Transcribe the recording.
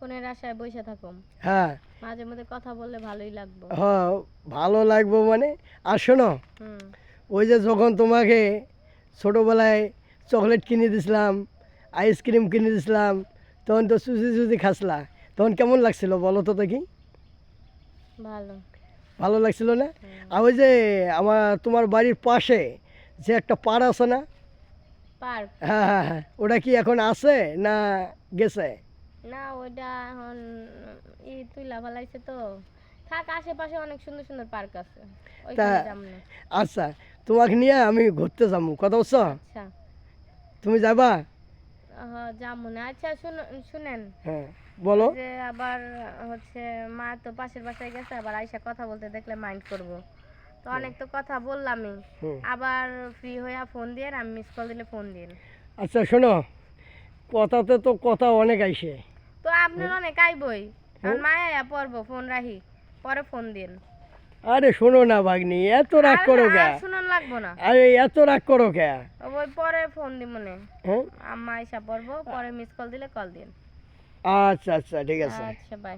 ফোনের আশায় বসে থাকুম। হ্যাঁ মাঝে মধ্যে কথা বললে ভালোই লাগবে। হ্যাঁ ভালো লাগবে মানে। আর শোনো, হুম। ওই যে যখন তোমাকে ছোটোবেলায় চকলেট কিনে দিছিলাম, আইসক্রিম কিনে দিছিলাম, তখন তো চুষি চুষি খাসলা, তখন কেমন লাগছিল বলো তো দেখি? ভালো। ভালো লাগছিল না? হুম। আর ওই যে তোমার বাড়ির পাশে যে একটা পাড় আছে না? পার্ক? হ্যাঁ হ্যাঁ হ্যাঁ, ওটা কি এখন আছে না গেছে? না, ওইটা এখন তুইলা ফেলাইছে তো। থাক, আশেপাশে অনেক সুন্দর সুন্দর পার্ক আছে, তা ওইখানে যাম না। আচ্ছা, তোমাকে নিয়ে আমি ঘুরতে যাবো, কথা বলছো? আচ্ছা। তুমি যাবা? যাবো না। আচ্ছা, শুনেন। হ্যাঁ বলো। যে আবার হচ্ছে, মা তো পাশের বাসায় গেছে, আবার আইসা কথা বলতে দেখলে মাইন্ড করব। তো অনেক তো কথা বললামই। হুম। আবার ফ্রি হইয়া ফোন দিয়ে, আমি মিস কল দিলে ফোন দিন। আচ্ছা শোনো, কথাতে তো কথা অনেক আইসে। তো আপনার অনেক আইবই, কারণ মায়া আয়া পড়বো, ফোন রাহি, পরে ফোন দিন। আরে শোনো না ভাগ্নি, এত রাগ আর করো কে? আর শুনুন লাগবো না। আরে এত রাগ করো কে? ওই পরে ফোন দিব মনে। হ্যাঁ আম্মা আইসা পড়বো, পরে মিস কল দিলে কল দিন। আচ্ছা আচ্ছা ঠিক আছে। আচ্ছা, বাই।